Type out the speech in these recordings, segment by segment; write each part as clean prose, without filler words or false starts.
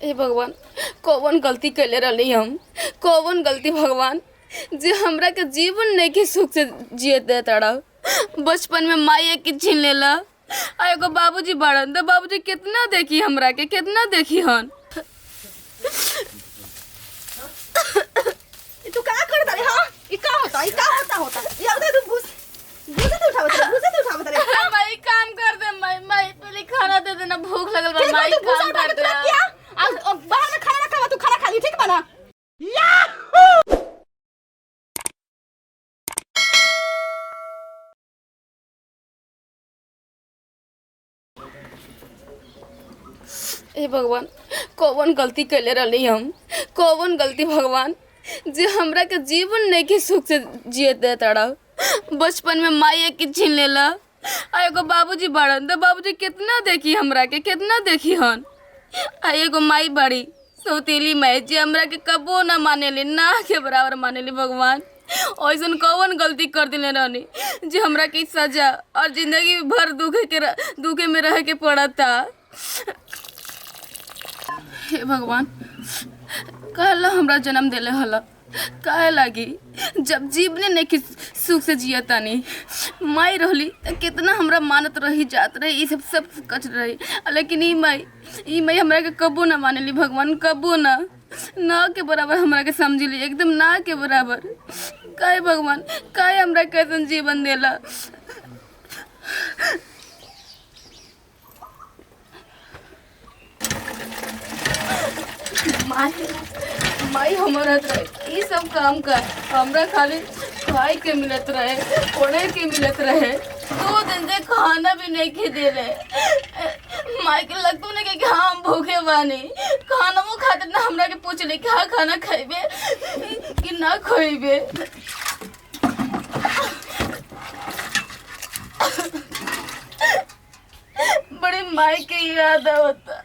हे भगवान, कौन गलती कैले रही हम? कौन गलती भगवान जे हमरा के जीवन नहीं के सुख से जिए दे तड़ा। बचपन में माई के छीन लेला। आ एगो बाबूजी बाड़न तो बाबूजी कितना देखी हमरा के, कितना देखी हन। तू का करत रे? हां ई का होता? ई का होता ये अगर तू भूसे तो उठावत रे। माई काम कर दे। माई पहले खाना दे देना, भूख लगल बा। माई काम कर दे। आज बाहर में खाना ना खावा, तू खाना खा ली ठीक बना। हे भगवान, कौन गलती कैले रही हम? कौन गलती भगवान जे हमरा के जीवन नहीं के सुख से जिए दे तड़ा। बचपन में माई के छीन लेला। आ एगो बाबूजी बाड़न तो बाबूजी कितना देखी हमरा के, कितना देखी हन। आ एगो माई बाड़ी सौतीली माई जे हमरा के कबो ना मानेली, ना के बराबर मानेली। भगवान ऐसन कौन गलती कर दिले रहनी जे हमरा के सजा और जिंदगी भर दुखे में रह के पड़ता। हे भगवान, कहला हमरा जन्म दिले हला, काहे लागी जब जीवने नहीं कि सुख से जिया तानी। माई रहली तो कितना हमरा मानत रही, जात रही, ये सब कच रही। लेकिन ई माई हमरा के कबो ना मानेली। भगवान कबो ना के बराबर हमरा के समझली, एकदम ना के बराबर। काहे भगवान, काहे हमरा कैसन जीवन देला? माई हमारा ये सब काम कर हमरा खाली खाए के मिलत रहे, ओढ़े के मिलत रहे। 2 दिन से खाना भी नहीं के दे रहे। माई के लगतो नहीं कि हाँ हम भूखे बानी। खाना वो खातिर ना हमरा के पूछ ले क्या खाना खाइबे कि ना खाइबे। बड़ी माई के याद आवता।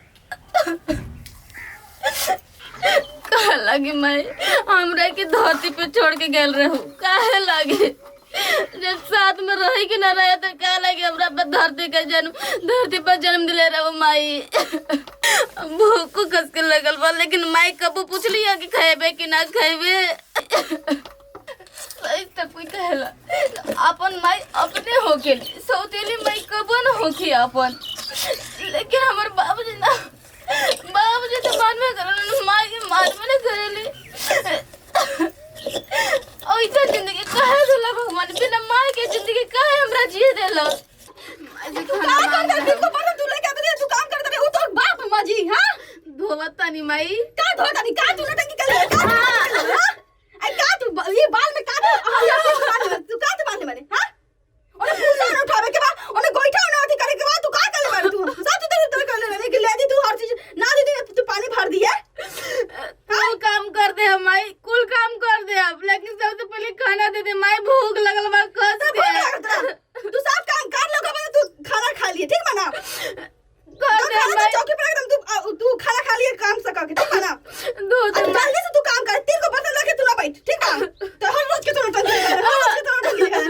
कहा लगी मैं हमरा के धरती पे छोड़ के गेल रहू? काहे लागे जब साथ में रही कि ना रहे तो कहा लगे हमरा पे धरती पर जन्म दिले रहो माई। भूख को कस के लगल बा, लेकिन माई कबू पूछ लिया कि खाएबे कि ना खाएबे। तक कोई कहेला अपन माई अपने होके सौतेली माई कबो न होके अपन। लेकिन हमार बाबूजी तो मानवे करन, माई के मानवे न करेली। ऐसा जिंदगी काहे देला भगवान? बिना माई के जिंदगी काहे हमरा जिए देला? तू का करत रे? को पर तू लेके आबे तू काम करत रे। उ तो बाप माजी। हां धोवतानी माई का धोतानी? का तू लटकी कर? हां आई का तू ये बाल में का तू का बांधे माने? हां ओने पूजा न उठावे के बा, ओने गोइठा न अथी करे के बा, तू का करे मारे? तू सब तो कर ले कि ले दी तू हर चीज ना दे दे तू पानी भर दिए। कुल काम कर दे हम माई, कुल काम कर दे अब, लेकिन सबसे पहले खाना दे दे माई। भूख लगल बा कस के। तू सब काम कर लो के तू खाना खा लिए ठीक बना कर दे माई। चौकी पर एकदम तू खाना खा लिए काम से करके ठीक बना दो दे जल्दी से तू काम कर। 3 को बर्तन रखे तू ना बैठ ठीक बना। तो हर रोज के तो टंकी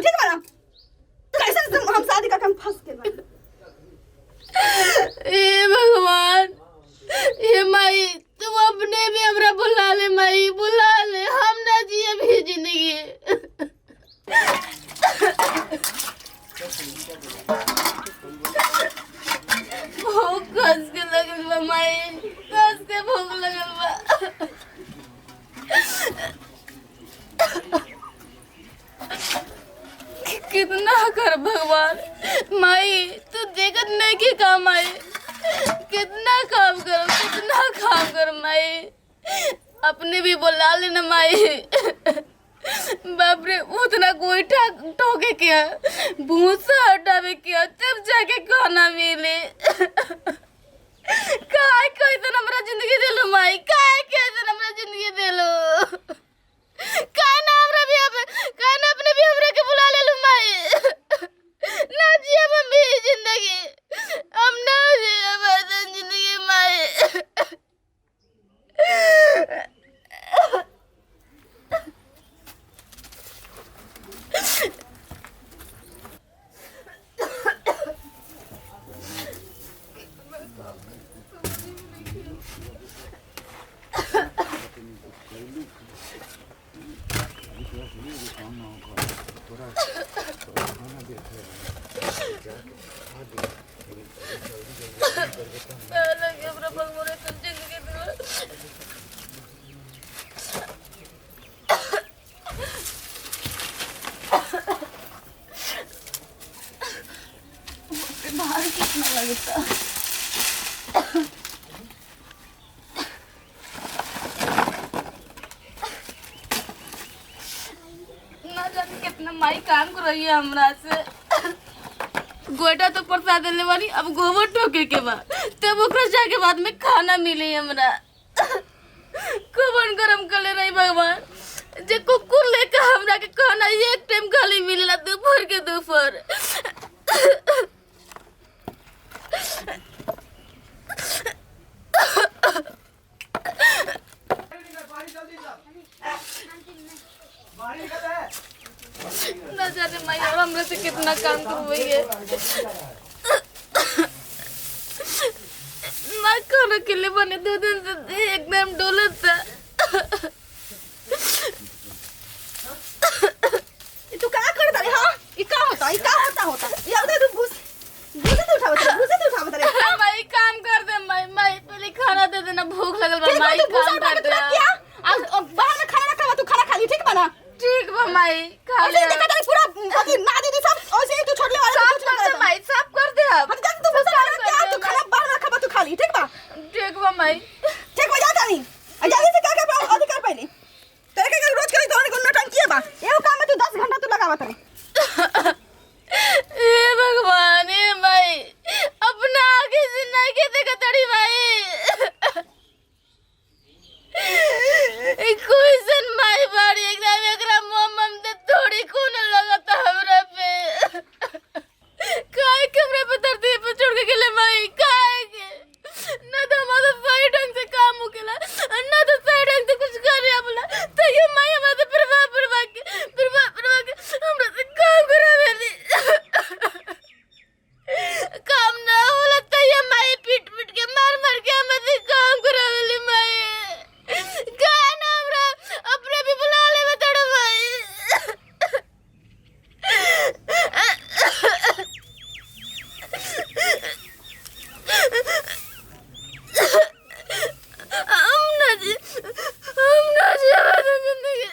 ठीक बना। तू कैसे हम शादी का काम फंस के ए भगवान, ये माई तू अपने भी हमरा बुला ले माई, बुला ले। हम ना जिए भी जिंदगी। भूख कस के लगल बा माई, कस के भूख लगल बा। कितना कर भगवान। माई तू देखत नहीं कि काम आई, कितना काम कर माई। अपने भी बुला लेना माई। बाप रे, उतना गोईठा ठोके क्या, भूसा हटावे क्या, तब जाके खाना मिले। काहे कैसन हमरा जिंदगी देलो माई? काहे कैसन हमरा जिंदगी देलो? काहे ना अपने भी हमरा के बुला ले लो माई। ना जिए हम भी जिंदगी, हम ना जिए ऐसन जिंदगी माई। लगे हमरा भगवान तो जिंदगी दिला बाहर कितना लगता ना जाने कितना माई काम कर रही है हमरा से गोटा तो प्रसाद देने वाली अब गोबर ठोके के बाद तब ओकरा जाके बाद में खाना मिले हमरा कौन गरम कर ले रही भगवान जे कुकुर लेके हमरा के खाना एक टाइम खाली मिलेला दोपहर के दोपहर ना जाने माई और हमरा से कितना काम करवाई है ना खाना के लिए बने 2 दिन से एकदम डोलत था ये तू क्या करता रे? हाँ ये क्या होता ये अगर तू घुसे तो उठावत रे माई काम कर दे माई पहले खाना दे देना भूख लगल बा माई काम कर दे क्या आज बाहर में खाना रखा हुआ, तू खाना खा ली ठीक बा ना? ठीक बा माई खा ले देखा तेरे पूरा अभी ना दे सब ऐसे ही तू छोड़ ले वाला साफ कर दे माई साफ कर दे अब हम जाते तू घुसा क्या तू खाना बाहर रखा हुआ, तू खा ली ठीक बा? ठीक बा माई ठीक बा जाता नहीं जल्दी से क्या कर अधिकार पहले तेरे के रोज करे तो उन्हें नौटंकी बा एगो काम में तू 10 घंटा तू लगावत रे ए भगवान ए माई अपना आगे जिंदगी देखा तड़ी माई कोई सन माई बाड़ी एकदम एकरा मोमम दे थोड़ी खून लगता हमरा पे काहे के हमरा पे धरती पे छोड़ के गेले माई काहे के ना तो हमारा सही ढंग से काम होकेला ना तो सही ढंग से कुछ करे बोला तो ये माई हमारे परवाह के हमरा से काम करावे दी काम ना होला तो ये माई पीट के मार के हमारे काम करावे ली माई काहे ना हमरा अपने भी बुला ले बतड़ माई हम ना जी हमारी जिंदगी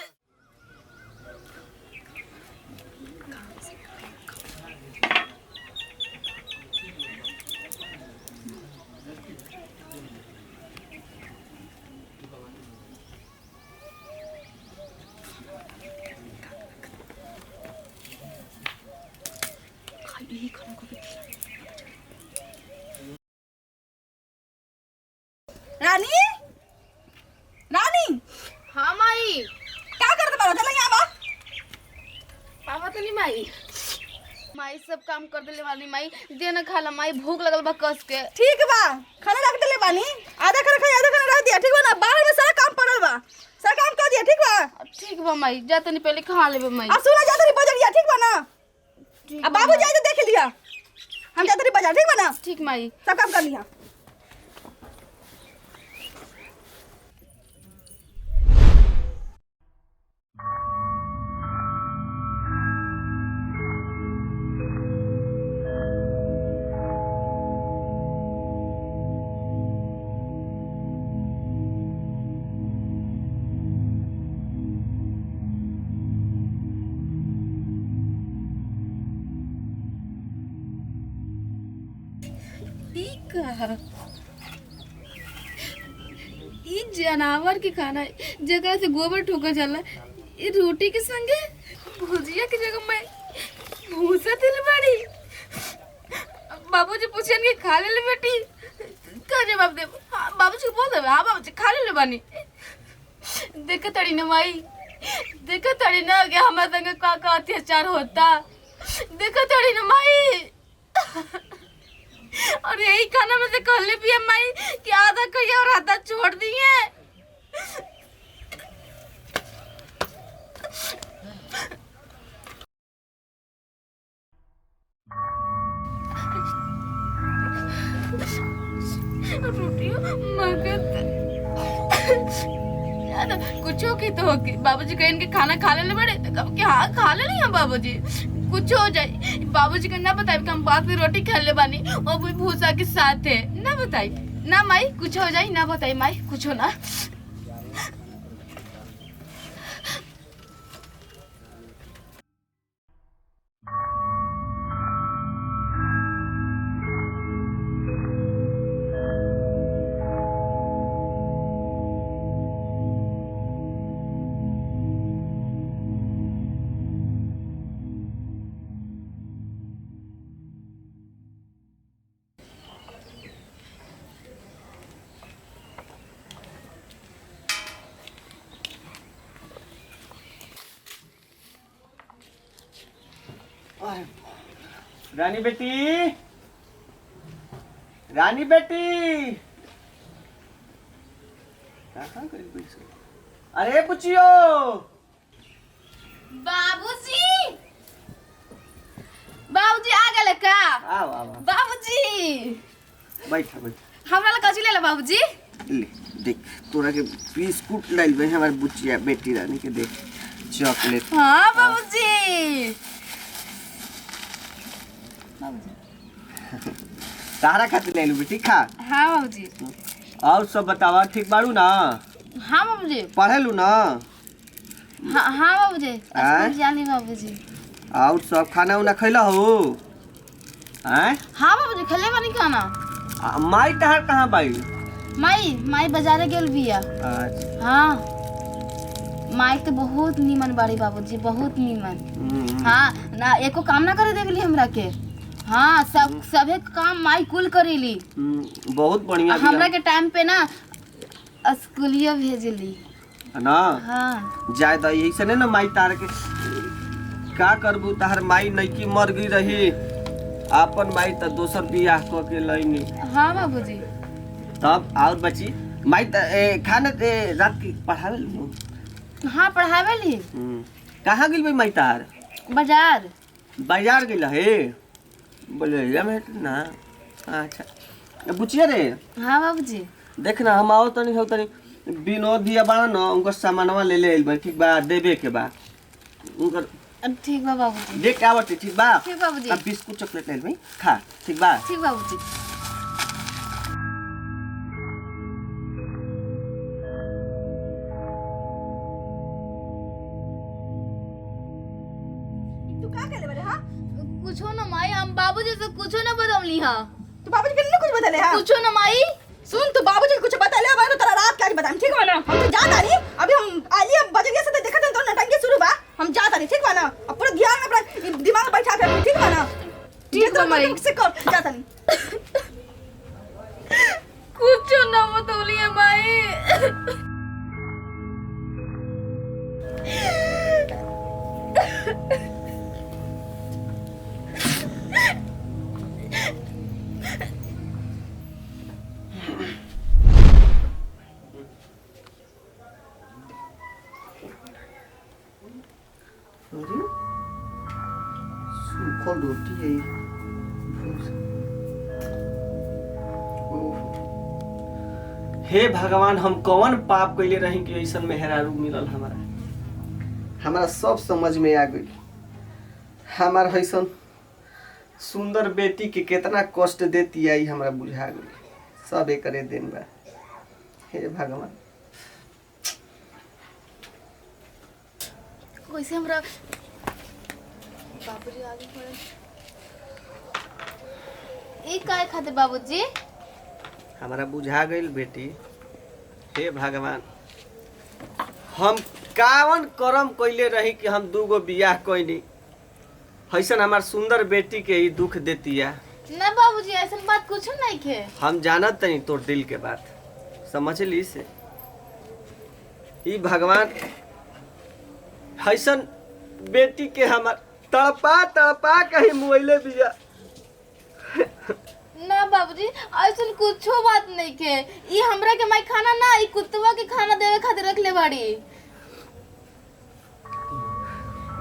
रानी हाँ माई क्या करत बारा? चल यहां बा पावा तो नहीं माई सब काम कर देले वाली माई देना खाला माई भूख लगल बा कस के ठीक बा खाना रख देले बानी आधा खाना रख दिया ठीक बा ना? बाहर में सारा काम पड़ल बा सारा काम कर दिया ठीक बा? ठीक बा माई जा तनी पहले खा लेबे माई अब सुना जाते रही बजरिया ठीक बा ना? ठीक अब बा बाबू माई। जाए तो देख लिया हम जाते रही बाजार ठीक बा ना? ठीक माई सब काम कर लिया ई जानवर के खाना जगह से गोबर ठोका जाला ई रोटी के संगे भुजिया के जगह मैं भूसा दिल बड़ी बाबूजी पूछन के खा ले बेटी का जवाब दे? हाँ बाबूजी को बोल दे हाँ बाबूजी खा ले बानी देख तड़ी ना माई देख तड़ी ना कि हमारे संगे का अत्याचार होता देख तड़ी ना माई और यही खाना में से कहले भी है माई कि आधा कहिए और आधा छोड़ दिए रोटियों मगत कुछ हो की तो होगी बाबूजी कहीं के खाना खा ले बड़े तो कब कि हाँ खा ले नहीं हम बाबूजी कुछ हो जाए बाबूजी को ना बताई कि हम बात में रोटी खा ले बानी और भी भूसा के साथ है ना बताई ना माई कुछ हो जाए ना बताई माई कुछ हो ना रानी बेटी रानी बेटी कहाँ गई बैठ गई? अरे पुचियो बाबूजी बाबूजी आ गए का आओ आओ आओ। बाबूजी बैठ बैठ हमरा ला कथी ले बाबूजी ले देख तोरा के बिस्कुट लाइल बे हमार बुचिया बेटी रानी के देख चॉकलेट हाँ बाबूजी तारा खातिर लाइल बेटी खा हाँ बाबूजी और सब बतावा ठीक बाड़ू ना हाँ बाबूजी पढ़ेलू ना हाँ बाबूजी आँय? स्कूल जानी बाबूजी और सब खाना उना खैला हो हैं हाँ बाबूजी खेले बानी खाना माई तहार कहाँ बाई माई बाजारे गेल बिया अच्छा हाँ माई तो बहुत नीमन बाड़ी बाबूजी बहुत नीमन हाँ ना एको काम ना करे देगली हमरा के हाँ सभे काम माई कुल करेली बहुत बढ़िया हमरा के टाइम पे ना स्कूलियो भेजली है ना हाँ जाए तो यही से ना माई तार के का करबू तार माई नईकी मर गई रही आपन माई तो दोसर बियाह क के लईनी हाँ बाबूजी तब और बची माई त खाना रात की पढ़ावे लो हाँ पढ़ावेली कहाँ गेल भाई माई तार बाजार बाजार गेल है बोले या में ना अच्छा बुचिया रे हाँ बाबूजी देख ना हम आओ तनी हो तनी विनोद दिया बा ना उनका सामानवा ले ले आइल बा ठीक बा देबे के बा उनकर ठीक बा बाबूजी देख के आवत ठीक बा ठीक बाबूजी अब बिस्कुट चॉकलेट ले भाई खा ठीक बा ठीक बाबूजी तू का कहले बारे हां कुछो ना माई हम बाबूजी से कुछो ना बदमली हां तू बाबूजी के लिए कुछ बदले हां कुछो ना माई सुन तू बाबूजी कुछ बता ले अब तो तेरा रात का बताएं ठीक बा ना हम तो जा तारी अभी हम आलिया बजरिया से देखत तो नटंगी शुरू बा हम जा तारी ठीक बा ना अब पूरा ध्यान अपना दिमाग में बैठा के ठीक बा ना ठीक बा माई से कर जा तारी कुछो ना बदमली है माई अरे सूखल रोटी है हे भगवान हम कौन पाप कैले रही कि ऐसन मेहरारू मिलल हमारा सब समझ में आ गई हमार ऐसन सुंदर बेटी के कितना कष्ट देती आई हमरा बुझा गई सब एकरे देन बा हे भगवान कैसे हमरा बाबूजी आगे पड़े ई काय खाते बाबूजी हमारा बुझा गई बेटी हे भगवान हम कावन कर्म कैले रही कि हम दूगो बियाह कैनी ऐसन हमार सुंदर बेटी के ही दुख देतिया ना बाबूजी ऐसा बात कुछ नहीं के हम जानत नहीं तोर दिल के बात समझ ली से ई भगवान ऐसन बेटी के हमार तड़पा तड़पा कहीं मुइले बिया ना बाबूजी ऐसा कुछो बात नहीं के ई हमरा के माई खाना ना ई कुत्तवा के खाना देवे खातिर रख ले बाड़ी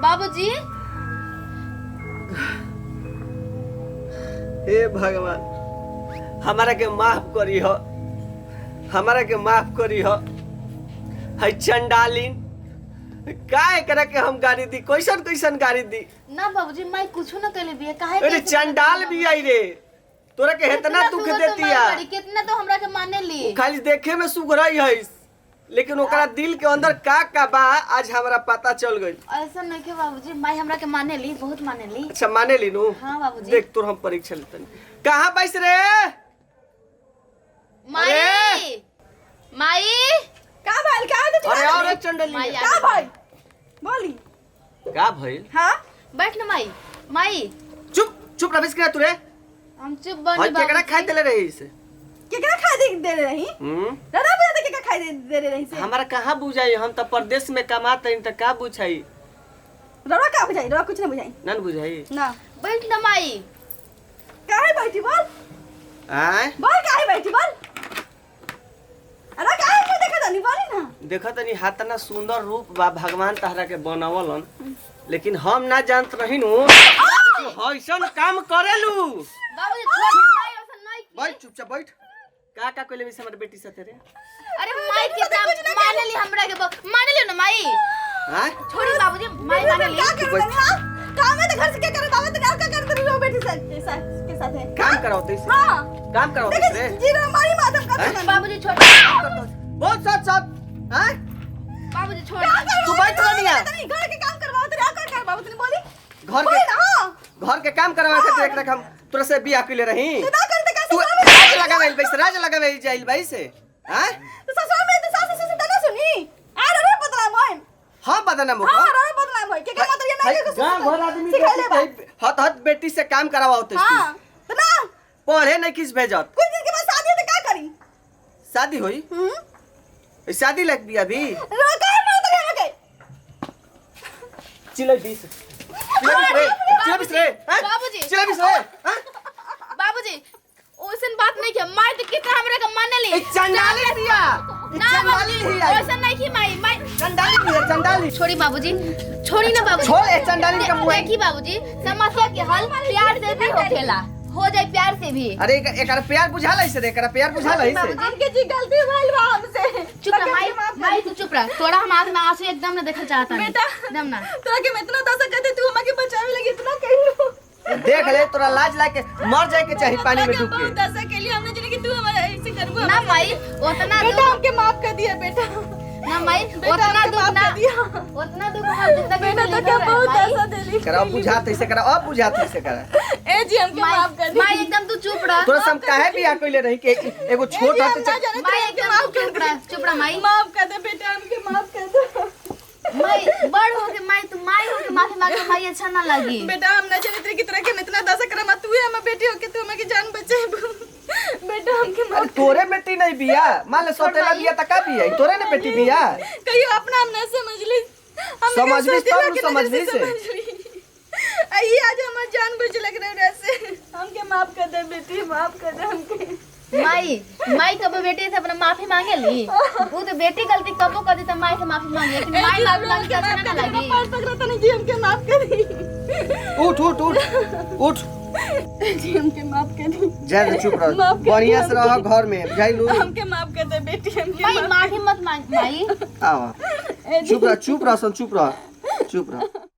बाबूजी हे भगवान हमारा के माफ करी हो हमारा के माफ करी हो है चंडालिन का एकरा के हम गाड़ी दी? कैसन कैसन गाड़ी दी? ना बाबूजी माई कुछ ना कहले बिया काहे अरे चंडाल भी आई रे, तोरा के इतना दुख देतिया। कितना तो हमरा के माने ली। खाली देखे में सुघराई है, लेकिन ओकरा दिल के अंदर का बा आज हमरा पता चल गई। ऐसा नहीं के बाबूजी माई हमरा के माने ली, बहुत माने ली। अच्छा माने ली नु? हां बाबूजी। देख तोर हम परीक्षा लेतनी। कहां बैस रे? माई माई का भाई का तो अरे और चंडली का भाई बोली का भइल? हां बैठ ना माई। माई चुप चुप रबिस के तू रे। हम चुप बनी भाई केकरा बाबूजी। खाई देले रही से? केकरा खा दे रही? दादा बुझा के खा दे रही से? हमारा कहाँ बुझाई, हम तो परदेश में कमाते हैं, तो का बुझाई? रवा का बुझाई? रवा कुछ ना बुझाई ना बुझाई ना। बैठ ना माई। काहे बैठी बोल? आय बोल काहे बैठी बोल? अरे काहे मुंह देखत नहीं बोली ना? देखत नहीं हाथना सुंदर रूप बा भगवान तहरा के बनावलन, लेकिन हम ना जानत रही नु ऐसन काम करेलू। बाबूजी छोड़ माई ऐसा नहीं की। बैठ चुपचाप बैठ। का कोइले भी हमर बेटी साथे रे? अरे माई कितना माने ली हमरा के माने ली ना माई। हां छोड़ी बाबूजी माई माने ली। क्या करो तनी? हां काम है तो घर से क्या करे? बाबा तनी क्या कर रही हो बेटी के साथ है? काम कराओते से? हां काम कराओते रे? जी रे हमारी माधव का हैं? बाबूजी छोड़। बहुत सच सच। हां बाबूजी छोड़। तू बैठ नहीं आ। तनी घर के काम करवाओ तनी क्या कर बाबू तनी बोली? घर बोली ना हां घर के काम करवा खातिर एकरा हम तोरा से बियाह कइले रही। ना करते तू कैसे? राज लगावेल बैस, राज लगावेल जाइल भाई से। हां तो ससुर में तो सास से तना सुनी आ रे बदला मोहन। हां बदना मुख। हां रे बदला मोहन के मतलब ये नहीं कि गांव घर आदमी सिखाइले बा। हत हत बेटी से काम करावाओते हां तो ना पढ़े नहीं किस भेजत। कुछ दिन के बाद शादी तो क्या करी? शादी होई? शादी लग भी अभी रोका है मत रे के चिल्ला बीस चिल्ला बीस रे बाबूजी। चिल्ला बीस रे हां बाबूजी ओसन बात नहीं के माई तो कितना हमरा के माने ली। चंडाली दिया ना चंडाली बाबूजी दिया ओसन नहीं की माई माई चंडाली दिया चंडाली। छोड़ी बाबूजी छोड़ी ना बाबूजी। छोड़ ए चंडाली का मुंह। देखी बाबूजी समस्या के हल प्यार से भी होखेला, हो जाए प्यार से भी। अरे एकरा प्यार बुझा लई से रे, एकरा प्यार बुझा लई से। हमके जी गलती भइल बा हमसे। चुप रह माई। माई तू चुप रह। तोड़ा हम आंख में आंसू एकदम ना देखल चाहता नहीं। बेटा एकदम ना। तोरा के मैं इतना दसा कहते तू हमके बचावे लगी इतना कहलू। देख ले तोरा लाज लाके मर जाए के चाही पानी में डूब के। बहुत दसा के लिए हमने जने कि तू हमारा ऐसे करबो। ना माई उतना बेटा हमके माफ कर दिया बेटा। ना माई बेटा उतना हमके दुख माफ ना कर दिया। उतना दुख हर जिंदगी बेटा में तो लेकर क्या रहे, बहुत माई। दसा देली। करा बुझात ऐसे करा, अब बुझात ऐसे करा। ए जी हमके माफ कर दिया। माई एकदम तू चुप रह। तोरा सब काहे बियाह कइले रही के एगो छोट हम हत ना जाने माई हमके एकदम माफ तू कर चुप दे। रह। चुप रह माई। माफ कर दे बेटा हमके माफ कर दे। माई बड़ हो के माई तू माई हो के माफी मांगे माई अच्छा ना लगी। बेटा हम ना जाने तेरे की तरह के मैं इतना दसा करे मत तू है हम बेटी हो के तू हमके जान बचाए। बेटा हमके अरे माफ तोरे बेटी नहीं बिया, मान ले सोतेला बिया त का बिया? तोरे ने बेटी बिया। कहियो अपना हम ना समझ ली। समझ ली तब समझ ली से। आई आज हमार जान बच लग रहा से। हमके माफ कर दे बेटी, माफ कर दे हमके। माई माई कब बेटे से अपना माफी मांगे ली? वो तो बेटी गलती कबो कर दी तो माई से माफी मांगे, लेकिन माई माफी मांगे तो अच्छा ना लगी। पास तक रहता नहीं जी हमके माफ कर दी। उठ उठ उठ उठ जी हमके माफ कर दी। जा चुप रह, माफ कर बढ़िया दिया से रह घर में जाइलू। हमके माफ कर दे बेटी हमके माई माफ माफी मत मांग माई। आवा चुप रह चुप रह सन चुप रह चुप रह।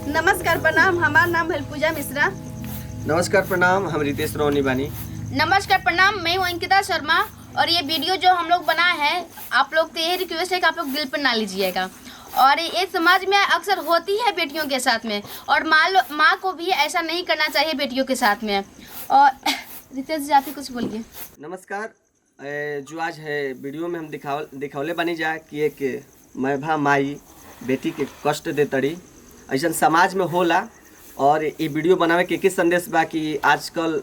नमस्कार प्रणाम, हमार नाम है पूजा मिश्रा। नमस्कार प्रणाम, हम रितेश रोनी बानी। नमस्कार प्रणाम, मैं हूँ अंकिता शर्मा और ये वीडियो जो हम लोग बनाए हैं आप लोग तो यही रिक्वेस्ट है कि आप लोग दिल पर ना लीजिएगा। और ये समाज में अक्सर होती है बेटियों के साथ में, और माँ को भी ऐसा नहीं करना चाहिए बेटियों के साथ में। और रितेश जी आप ही कुछ बोलिए। नमस्कार, जो आज है वीडियो में हम दिखावले बनी जा कि एक मैभा माई बेटी के कष्ट दे तड़ी ऐसा समाज में होला। और ये वीडियो बनावे के संदेश बा कि आजकल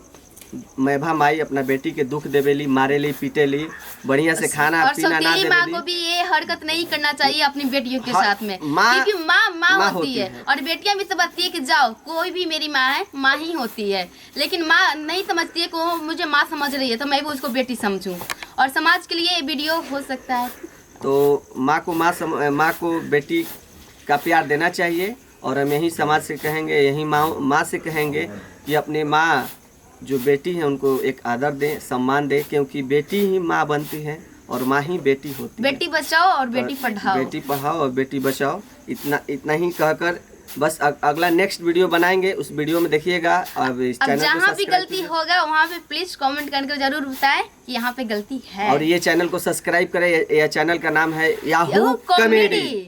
मैभा माई अपना बेटी के दुख देवेली, मारेली, पीटेली, बढ़िया से खाना और पीना ना सौतेली माँ देवेली। को भी ये हरकत नहीं करना चाहिए अपनी बेटियों के हाँ, साथ में, माँ- क्योंकि माँ माँ होती है। है। और बेटियां भी समझती है कि जाओ कोई भी मेरी माँ है, माँ ही होती है, लेकिन माँ नहीं समझती है कि वो मुझे माँ समझ रही है तो मैं भी उसको बेटी समझूं। और समाज के लिए ये वीडियो हो सकता है। तो माँ को बेटी का प्यार देना चाहिए। और हम यही समाज से कहेंगे, यही माँ से कहेंगे कि अपने माँ जो बेटी हैं उनको एक आदर दें, सम्मान दें, क्योंकि बेटी ही माँ बनती है और माँ ही बेटी होती है। बेटी बचाओ और बेटी पढ़ाओ। बेटी पढ़ाओ और बेटी बचाओ। इतना ही कहकर बस अगला नेक्स्ट वीडियो बनाएंगे, उस वीडियो में देखिएगा। अब इस अब चैनल को जहाँ भी सब्सक्राइब गलती होगा वहाँ पे प्लीज कमेंट करके जरूर बताएं कि यहाँ पे गलती है। और ये चैनल को सब्सक्राइब करें। यह चैनल का नाम है याहू याहू कॉमेडी। कॉमेडी।